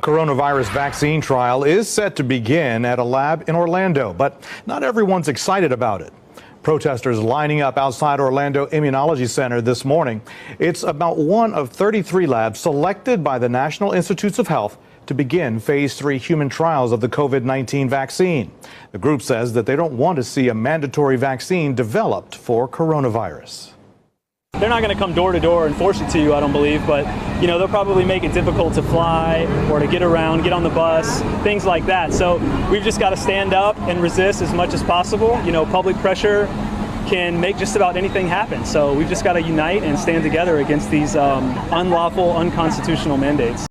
Coronavirus vaccine trial is set to begin at a lab in Orlando, but not everyone's excited about it. Protesters lining up outside Orlando Immunology Center this morning. It's about one of 33 labs selected by the National Institutes of Health to begin phase 3 human trials of the COVID-19 vaccine. The group says that they don't want to see a mandatory vaccine developed for coronavirus. They're not going to come door to door and force it to you, I don't believe, but they'll probably make it difficult to fly or to get around, get on the bus, things like that. So we've just got to stand up and resist as much as possible. Public pressure can make just about anything happen. So we've just got to unite and stand together against these unlawful, unconstitutional mandates.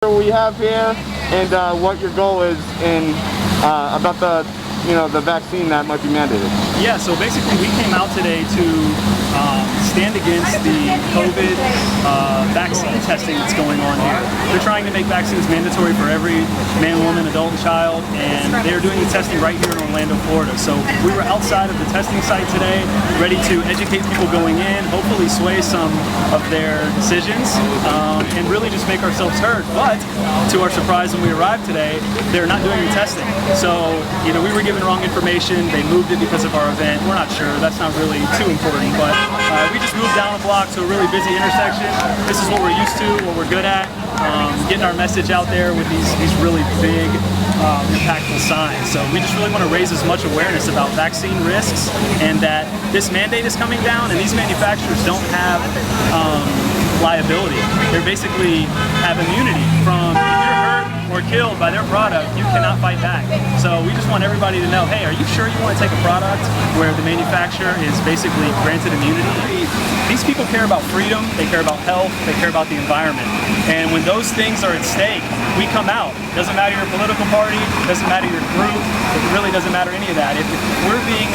We have here and what your goal is in about the vaccine that might be mandated. Yeah, so basically we came out today to stand against the COVID vaccine testing that's going on here. They're trying to make vaccines mandatory for every man, woman, adult, and child, and they're doing the testing right here in Orlando, Florida. So we were outside of the testing site today, ready to educate people going in, hopefully sway some of their decisions, and really just make ourselves heard. But to our surprise, when we arrived today, they're not doing the testing. So, we were given wrong information. They moved it because of our event. We're not sure. That's not really too important, but we just moved down a block to a really busy intersection. This is what we're used to, what we're good at, getting our message out there with these really big, impactful signs. So we just really want to raise as much awareness about vaccine risks and that this mandate is coming down and these manufacturers don't have liability. They basically have immunity from, if you're hurt or killed by their product, you cannot fight back. So we just want everybody to know, hey, are you sure you want to take a product where the manufacturer is basically granted immunity? These people care about freedom, they care about health, they care about the environment. And when those things are at stake, we come out. Doesn't matter your political party, doesn't matter your group, it really doesn't matter any of that. If we're being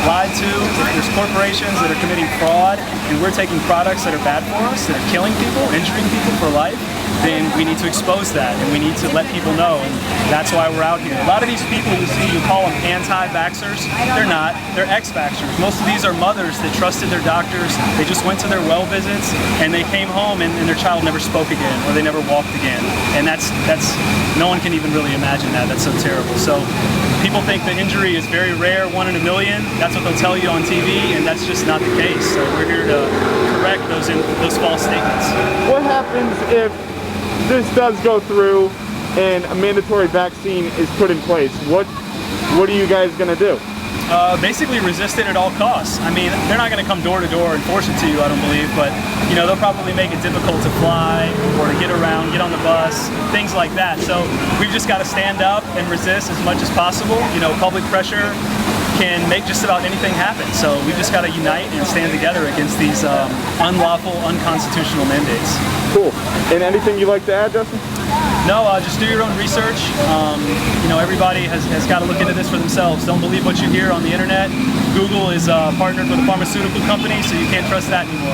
lied to, if there's corporations that are committing fraud, and we're taking products that are bad for us, that are killing people, injuring people for life, then we need to expose that and we need to let people know, and that's why we're out here. A lot of these people you see, you call them anti-vaxxers, they're not, they're ex-vaxxers. Most of these are mothers that trusted their doctors, they just went to their well visits and they came home and their child never spoke again or they never walked again. And that's no one can even really imagine that. That's so terrible. So people think the injury is very rare, 1 in a million. That's what they'll tell you on TV, and that's just not the case. So we're here to correct those false statements. What happens if this does go through and a mandatory vaccine is put in place? What are you guys going to do? Basically resist it at all costs. I mean, they're not going to come door to door and force it to you, I don't believe, but they'll probably make it difficult to fly or to get around, get on the bus, things like that. So we've just got to stand up and resist as much as possible. Public pressure can make just about anything happen. So we just got to unite and stand together against these unlawful, unconstitutional mandates. Cool. And anything you'd like to add, Justin? No, just do your own research. Everybody has got to look into this for themselves. Don't believe what you hear on the internet. Google is partnered with a pharmaceutical company, so you can't trust that anymore.